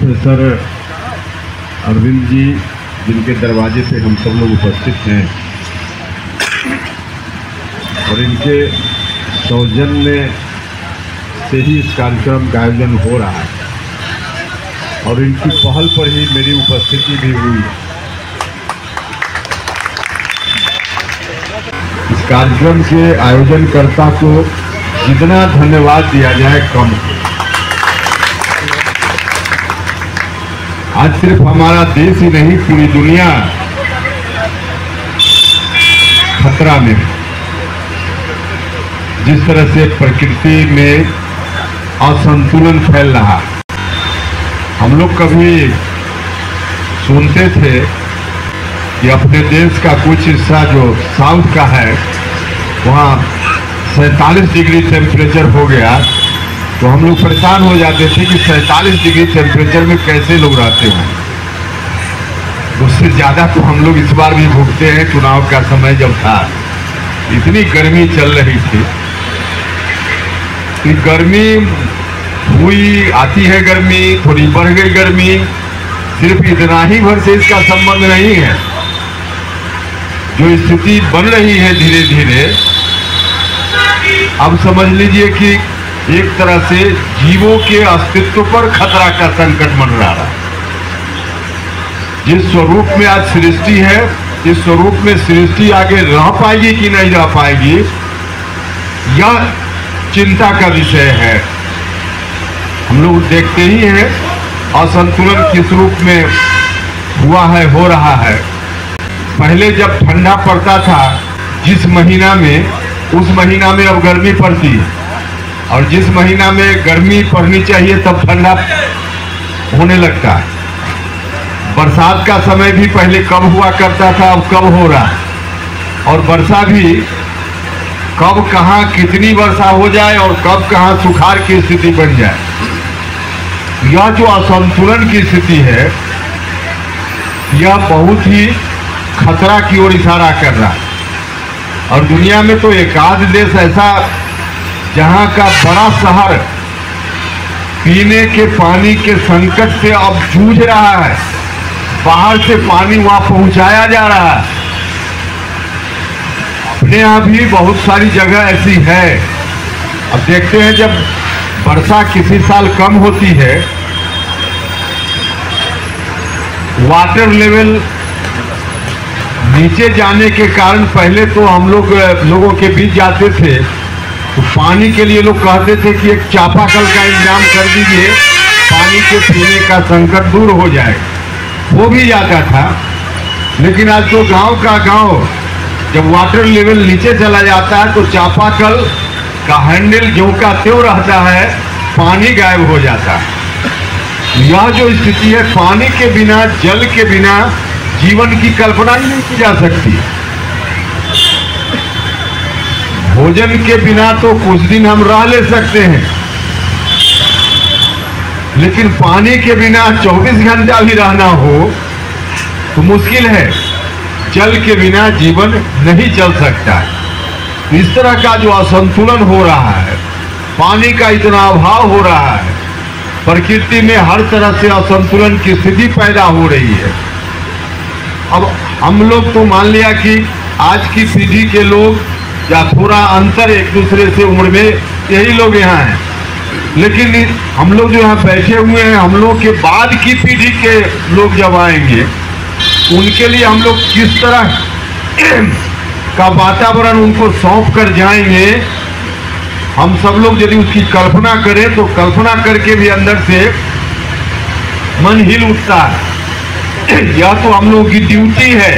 Professor Arvind ji, जिनके दरवाजे पे हम सब लोग उपस्थित हैं और इनके सौजन्य से ही इस कार्यक्रम का आयोजन हो रहा है और इनकी पहल पर ही मेरी उपस्थिति भी हुई। इस कार्यक्रम के आयोजनकर्ता को जितना धन्यवाद दिया जाए कम है। आज सिर्फ हमारा देश ही नहीं, पूरी दुनिया खतरा में है। जिस तरह से प्रकृति में असंतुलन फैल रहा, हम लोग कभी सुनते थे कि अपने देश का कुछ हिस्सा जो साउथ का है वहाँ 47 डिग्री टेम्परेचर हो गया तो हम लोग परेशान हो जाते थे कि 47 डिग्री टेम्परेचर में कैसे लोग रहते हैं। उससे ज़्यादा तो हम लोग इस बार भी भुगते हैं। चुनाव का समय जब था, इतनी गर्मी चल रही थी कि गर्मी हुई, आती है गर्मी, थोड़ी बढ़ गई गर्मी, सिर्फ इतना ही भर से इसका संबंध नहीं है। जो स्थिति बन रही है धीरे धीरे, अब समझ लीजिए कि एक तरह से जीवों के अस्तित्व पर खतरा का संकट मंडरा रहा है। जिस स्वरूप में आज सृष्टि है, इस स्वरूप में सृष्टि आगे रह पाएगी कि नहीं रह पाएगी, यह चिंता का विषय है। हम लोग देखते ही हैं असंतुलन किस रूप में हुआ है, हो रहा है। पहले जब ठंडा पड़ता था जिस महीना में, उस महीना में अब गर्मी पड़ती है, और जिस महीना में गर्मी पड़नी चाहिए तब ठंडा होने लगता है। बरसात का समय भी पहले कब हुआ करता था, अब कब हो रहा है, और वर्षा भी कब कहाँ कितनी वर्षा हो जाए और कब कहाँ सुखाड़ की स्थिति बन जाए। यह जो असंतुलन की स्थिति है, यह बहुत ही खतरा की ओर इशारा कर रहा है। और दुनिया में तो एक आध देश ऐसा जहां का बड़ा शहर पीने के पानी के संकट से अब जूझ रहा है, बाहर से पानी वहां पहुंचाया जा रहा है। अपने यहाँ भी बहुत सारी जगह ऐसी है। अब देखते हैं जब वर्षा किसी साल कम होती है, वाटर लेवल नीचे जाने के कारण पहले तो हम लोगों के बीच जाते थे तो पानी के लिए लोग कहते थे कि एक चापाकल का इंतजाम कर दीजिए, पानी के पीने का संकट दूर हो जाए। वो भी जाता था, लेकिन आज तो गांव का गांव जब वाटर लेवल नीचे चला जाता है तो चापाकल का हैंडल जो का त्यों रहता है, पानी गायब हो जाता है। यह जो स्थिति है, पानी के बिना, जल के बिना जीवन की कल्पना ही नहीं की जा सकती। भोजन के बिना तो कुछ दिन हम रह ले सकते हैं, लेकिन पानी के बिना 24 घंटा भी रहना हो तो मुश्किल है। जल के बिना जीवन नहीं चल सकता। इस तरह का जो असंतुलन हो रहा है, पानी का इतना अभाव हो रहा है, प्रकृति में हर तरह से असंतुलन की स्थिति पैदा हो रही है। अब हम लोग तो मान लिया कि आज की पीढ़ी के लोग या थोड़ा अंतर एक दूसरे से उम्र में, यही लोग यहाँ हैं, लेकिन हम लोग जो यहाँ बैठे हुए हैं, हम लोग के बाद की पीढ़ी के लोग जब आएंगे, उनके लिए हम लोग किस तरह का वातावरण उनको सौंप कर जाएंगे, हम सब लोग यदि उसकी कल्पना करें तो कल्पना करके भी अंदर से मन हिल उठता है। यह तो हम लोगों की ड्यूटी है।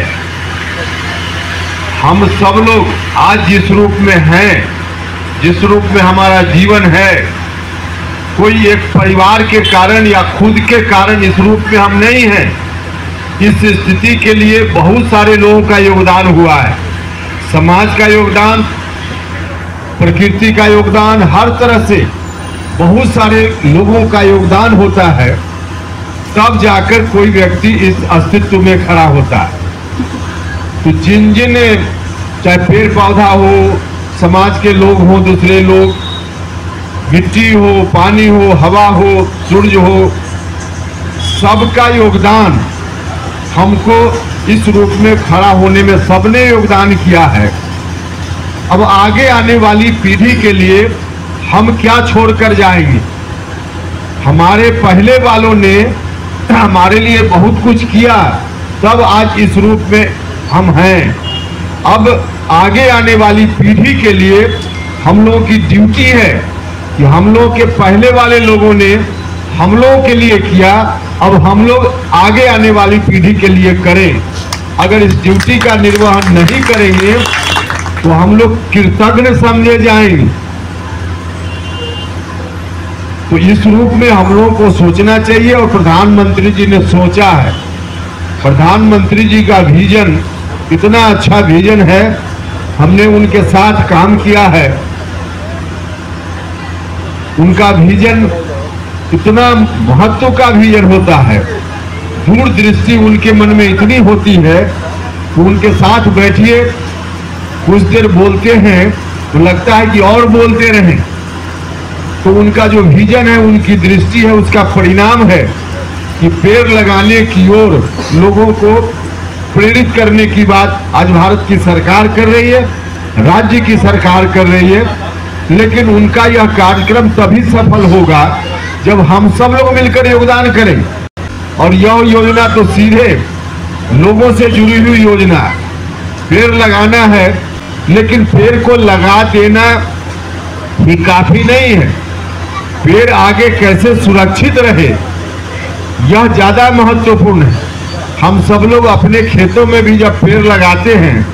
हम सब लोग आज जिस रूप में हैं, जिस रूप में हमारा जीवन है, कोई एक परिवार के कारण या खुद के कारण इस रूप में हम नहीं हैं। इस स्थिति के लिए बहुत सारे लोगों का योगदान हुआ है। समाज का योगदान, प्रकृति का योगदान, हर तरह से बहुत सारे लोगों का योगदान होता है, तब जाकर कोई व्यक्ति इस अस्तित्व में खड़ा होता है। तो जिन जिन, चाहे पेड़ पौधा हो, समाज के लोग हो, दूसरे लोग, मिट्टी हो, पानी हो, हवा हो, सूरज हो, सबका योगदान, हमको इस रूप में खड़ा होने में सबने योगदान किया है। अब आगे आने वाली पीढ़ी के लिए हम क्या छोड़कर जाएंगे? हमारे पहले वालों ने हमारे लिए बहुत कुछ किया, तब आज इस रूप में हम हैं। अब आगे आने वाली पीढ़ी के लिए हम लोगों की ड्यूटी है कि हम लोग के पहले वाले लोगों ने हम लोगों के लिए किया, अब हम लोग आगे आने वाली पीढ़ी के लिए करें। अगर इस ड्यूटी का निर्वहन नहीं करेंगे तो हम लोग कृतज्ञ समझे जाएंगे। तो इस रूप में हम लोगों को सोचना चाहिए और प्रधानमंत्री जी ने सोचा है। प्रधानमंत्री जी का विजन इतना अच्छा विजन है, हमने उनके साथ काम किया है। उनका विजन इतना महत्व का विजन होता है, दूरदृष्टि उनके मन में इतनी होती है कि उनके साथ बैठिए, कुछ देर बोलते हैं तो लगता है कि और बोलते रहें। तो उनका जो विजन है, उनकी दृष्टि है, उसका परिणाम है कि पेड़ लगाने की ओर लोगों को प्रेरित करने की बात आज भारत की सरकार कर रही है, राज्य की सरकार कर रही है। लेकिन उनका यह कार्यक्रम तभी सफल होगा जब हम सब लोग मिलकर योगदान करें। और यह योजना तो सीधे लोगों से जुड़ी हुई योजना, पेड़ लगाना है, लेकिन पेड़ को लगा देना ही काफी नहीं है। पेड़ आगे कैसे सुरक्षित रहे, यह ज्यादा महत्वपूर्ण है। हम सब लोग अपने खेतों में भी जब पेड़ लगाते हैं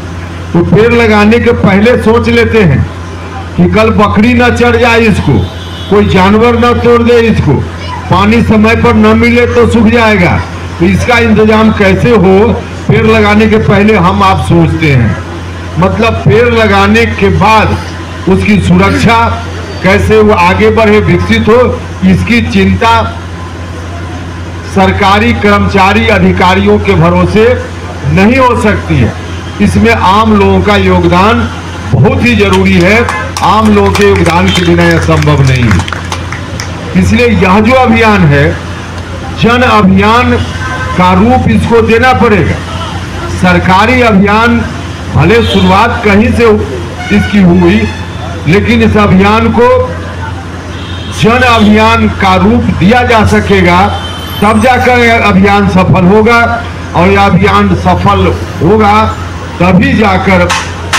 तो पेड़ लगाने के पहले सोच लेते हैं कि कल बकरी न चढ़ जाए इसको, कोई जानवर न तोड़ दे इसको, पानी समय पर न मिले तो सूख जाएगा। तो इसका इंतजाम कैसे हो, पेड़ लगाने के पहले हम आप सोचते हैं। मतलब पेड़ लगाने के बाद उसकी सुरक्षा कैसे वो आगे बढ़े, विकसित हो, इसकी चिंता सरकारी कर्मचारी अधिकारियों के भरोसे नहीं हो सकती है। इसमें आम लोगों का योगदान बहुत ही जरूरी है। आम लोगों के योगदान के बिना यह संभव नहीं है। इसलिए यह जो अभियान है, जन अभियान का रूप इसको देना पड़ेगा। सरकारी अभियान भले शुरुआत कहीं से इसकी हुई, लेकिन इस अभियान को जन अभियान का रूप दिया जा सकेगा, तब जाकर यह अभियान सफल होगा। और यह अभियान सफल होगा तभी जाकर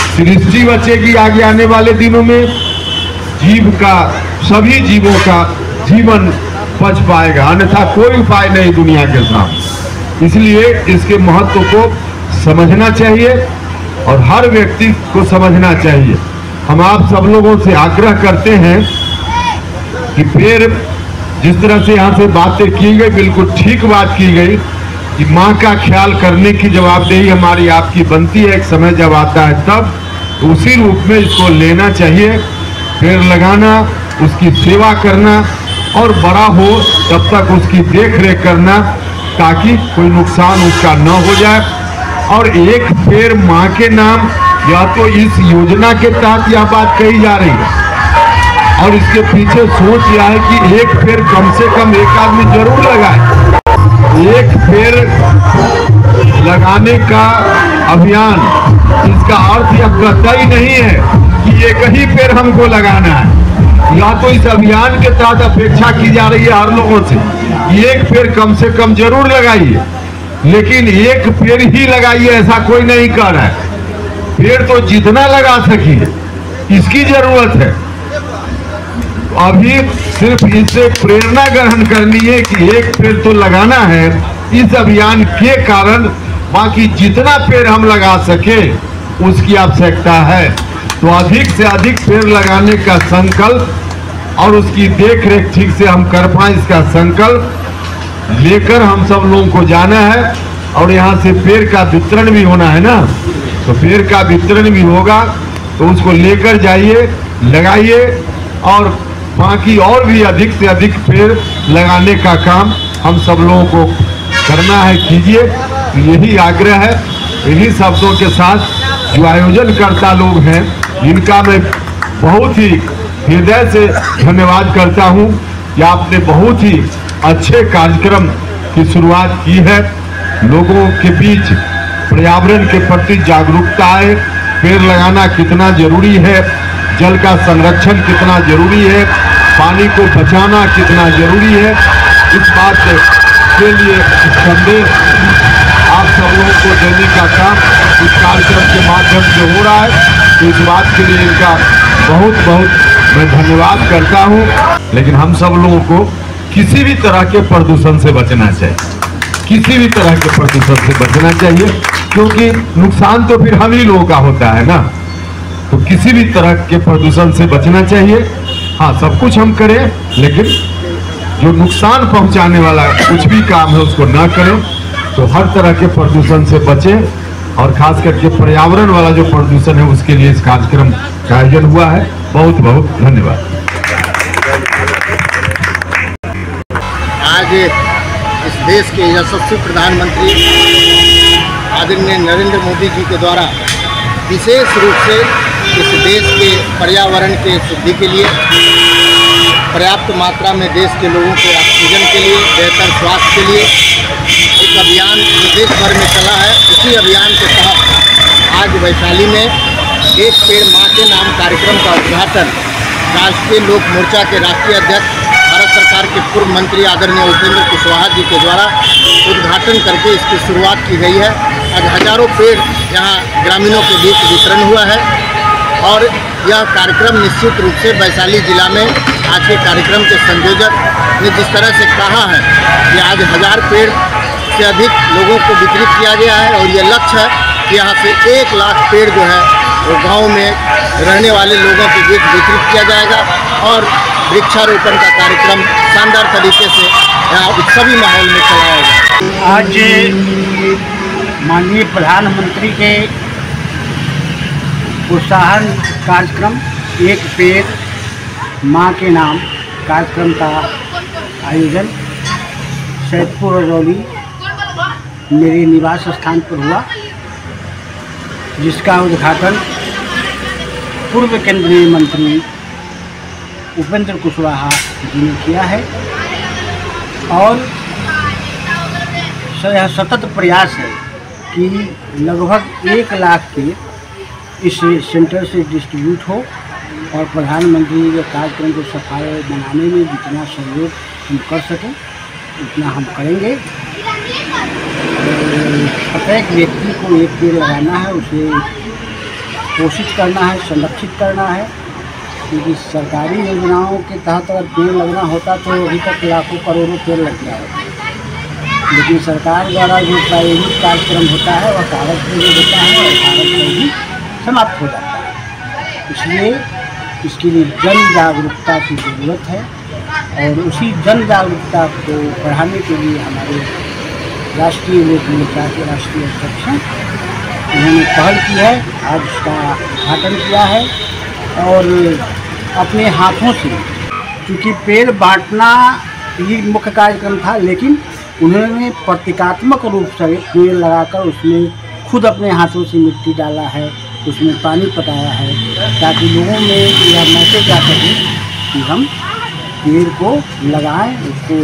सृष्टि बचेगी। आगे आने वाले दिनों में जीव का, सभी जीवों का जीवन बच पाएगा, अन्यथा कोई उपाय नहीं दुनिया के सामने। इसलिए इसके महत्व को समझना चाहिए और हर व्यक्ति को समझना चाहिए। हम आप सब लोगों से आग्रह करते हैं कि पेड़, जिस तरह से यहाँ से बातें की गई, बिल्कुल ठीक बात की गई कि माँ का ख्याल करने की जवाबदेही हमारी आपकी बनती है। एक समय जब आता है तब तो उसी रूप में इसको लेना चाहिए। पेड़ लगाना, उसकी सेवा करना और बड़ा हो तब तक उसकी देख रेख करना, ताकि कोई नुकसान उसका न हो जाए। और एक पेड़ माँ के नाम, या तो इस योजना के तहत यह बात कही जा रही है और इसके पीछे सोच यह है कि एक पेड़ कम से कम एक आदमी जरूर लगाए। एक पेड़ लगाने का अभियान, इसका अर्थ यह कतई नहीं है कि एक ही पेड़ हमको लगाना है। या तो इस अभियान के तहत अपेक्षा की जा रही है हर लोगों से एक पेड़ कम से कम जरूर लगाइए, लेकिन एक पेड़ ही लगाइए ऐसा कोई नहीं कह रहा है। पेड़ तो जितना लगा सकिए, इसकी जरूरत है। अभी सिर्फ इससे प्रेरणा ग्रहण करनी है कि एक पेड़ तो लगाना है इस अभियान के कारण, बाकी जितना पेड़ हम लगा सके उसकी आवश्यकता है। तो अधिक से अधिक पेड़ लगाने का संकल्प और उसकी देख रेख ठीक से हम कर पाए, इसका संकल्प लेकर हम सब लोगों को जाना है। और यहाँ से पेड़ का वितरण भी होना है ना, तो पेड़ का वितरण भी होगा, तो उसको लेकर जाइए, लगाइए और बाकी और भी अधिक से अधिक पेड़ लगाने का काम हम सब लोगों को करना है, कीजिए। तो यही आग्रह है। इन्हीं शब्दों के साथ जो आयोजनकर्ता लोग हैं, इनका मैं बहुत ही हृदय से धन्यवाद करता हूं कि आपने बहुत ही अच्छे कार्यक्रम की शुरुआत की है। लोगों के बीच पर्यावरण के प्रति जागरूकता आए, पेड़ लगाना कितना जरूरी है, जल का संरक्षण कितना जरूरी है, पानी को बचाना कितना जरूरी है, इस बात के लिए संदेश आप सब लोगों को देने का काम इस कार्यक्रम के माध्यम से हो रहा है। तो इस बात के लिए इनका बहुत बहुत मैं धन्यवाद करता हूँ। लेकिन हम सब लोगों को किसी भी तरह के प्रदूषण से बचना चाहिए, किसी भी तरह के प्रदूषण से बचना चाहिए, क्योंकि नुकसान तो फिर हम ही लोगों का होता है ना। तो किसी भी तरह के प्रदूषण से बचना चाहिए। हाँ, सब कुछ हम करें, लेकिन जो नुकसान पहुंचाने वाला कुछ भी काम है उसको ना करें। तो हर तरह के प्रदूषण से बचें, और खास करके पर्यावरण वाला जो प्रदूषण है उसके लिए इस कार्यक्रम का आयोजन हुआ है। बहुत बहुत धन्यवाद। आज इस देश के यशस्वी प्रधानमंत्री आदरणीय नरेंद्र मोदी जी के द्वारा विशेष रूप से इस देश के पर्यावरण के शुद्धि के लिए, पर्याप्त मात्रा में देश के लोगों के ऑक्सीजन के लिए, बेहतर स्वास्थ्य के लिए एक अभियान जो देश भर में चला है। इसी अभियान के तहत आज वैशाली में एक पेड़ माँ के नाम कार्यक्रम का उद्घाटन राष्ट्रीय लोक मोर्चा के राष्ट्रीय अध्यक्ष भारत सरकार के पूर्व मंत्री आदरणीय उपेंद्र कुशवाहा जी के द्वारा उद्घाटन करके इसकी शुरुआत की गई है। आज हजारों पेड़ यहाँ ग्रामीणों के बीच वितरण हुआ है, और यह कार्यक्रम निश्चित रूप से वैशाली जिला में आज के कार्यक्रम के संयोजक ने जिस तरह से कहा है कि आज 1000 पेड़ से अधिक लोगों को वितरित किया गया है, और ये लक्ष्य है कि यहाँ से 1 लाख पेड़ जो है वो गाँव में रहने वाले लोगों के बीच वितरित किया जाएगा, और वृक्षारोपण का कार्यक्रम शानदार तरीके से यहाँ उत्सवी माहौल में चलाया जाएगा। आज माननीय प्रधानमंत्री के प्रोत्साहन कार्यक्रम एक पेड़ माँ के नाम कार्यक्रम का आयोजन सैदपुर रजौली मेरे निवास स्थान पर हुआ, जिसका उद्घाटन पूर्व केंद्रीय मंत्री उपेंद्र कुशवाहा जी ने किया है। और यह सतत प्रयास है कि लगभग 1 लाख पेड़ इस सेंटर से डिस्ट्रीब्यूट हो, और प्रधानमंत्री के कार्यक्रम को सफल बनाने में जितना सहयोग हम कर सकें उतना हम करेंगे। प्रत्येक व्यक्ति को एक पेड़ लगाना है, उसे पोषित करना है, संरक्षित करना है, क्योंकि सरकारी योजनाओं के तहत अगर पेड़ लगना होता तो अभी तक लाखों करोड़ों पेड़ लग गया होता, लेकिन सरकार द्वारा जो प्रायोजित कार्यक्रम होता है वह कागज पर जो होता है और कागज पर ही समाप्त हो जाता है। इसलिए इसके लिए जन जागरूकता की ज़रूरत है, और उसी जन जागरूकता को बढ़ाने के लिए हमारे राष्ट्रीय लोक मोर्चा के राष्ट्रीय अध्यक्ष हैं, उन्होंने पहल की है। आज उसका उद्घाटन किया है, और अपने हाथों से, क्योंकि पेड़ बांटना ही मुख्य कार्यक्रम था, लेकिन उन्होंने प्रतीकात्मक रूप से पेड़ लगाकर उसमें खुद अपने हाथों से मिट्टी डाला है, उसमें पानी पटाया है, ताकि लोगों में यह मैसेज आ सके कि हम पेड़ को लगाएं, उसको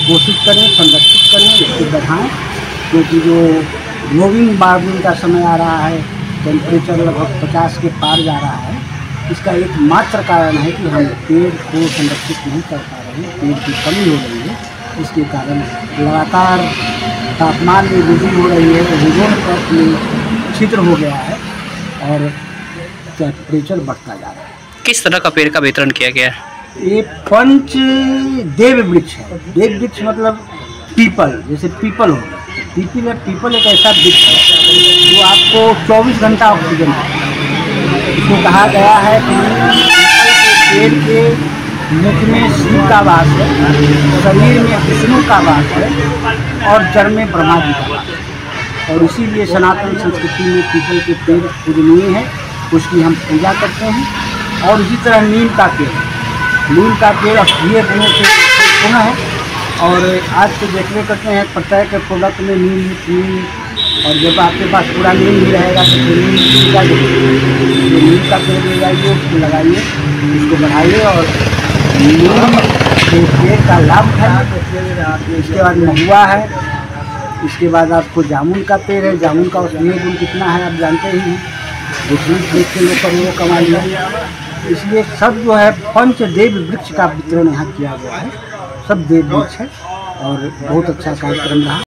पोषित करें, संरक्षित करें, उसको बढ़ाएं। क्योंकि जो ग्लोबल वार्मिंग का समय आ रहा है, टेम्परेचर लगभग 50 के पार जा रहा है, इसका एकमात्र कारण है कि हम पेड़ को संरक्षित नहीं कर पा रहे हैं, पेड़ की कमी हो रही है। इसके कारण लगातार तापमान में वृद्धि हो रही है, ओजोन परत में छिद्र हो गया है, और टेम्परेचर बढ़ता जा रहा है। किस तरह का पेड़ का वितरण किया गया है? ये पंच देव वृक्ष है। देव वृक्ष मतलब पीपल, जैसे पीपल हो गया। पीपल एक ऐसा वृक्ष है जो आपको 24 घंटा ऑक्सीजन देता है। इसको कहा गया है कि पेड़ के मुख में शिव का वास है, शरीर में विष्णु का वास है, और जड़ में ब्रह्मा जी का वास है। और इसीलिए सनातन संस्कृति में पीपल के पेड़ पूजनीय है, उसकी हम पूजा करते हैं। और इसी तरह नीम का पेड़ औषधीय गुणों से पूर्ण है, और आज तो देखने करते हैं प्रत्येक प्रोडक्ट में नीम, और जब आपके पास पूरा नीम भी रहेगा तो नीम का पेड़ ले जाइए, उसको लगाइए, उसको बढ़ाइए, और नीम के पेड़ का लाभ उठाइए। इसके बाद महुआ है, इसके बाद आपको जामुन का पेड़ है। जामुन का औषधीय गुण कितना है आप जानते ही हैं, देख के लोग करोड़ों कमा लिया। इसलिए सब जो है पंचदेव वृक्ष का वितरण यहाँ किया गया है। सब देव वृक्ष है और बहुत अच्छा कार्यक्रम रहा।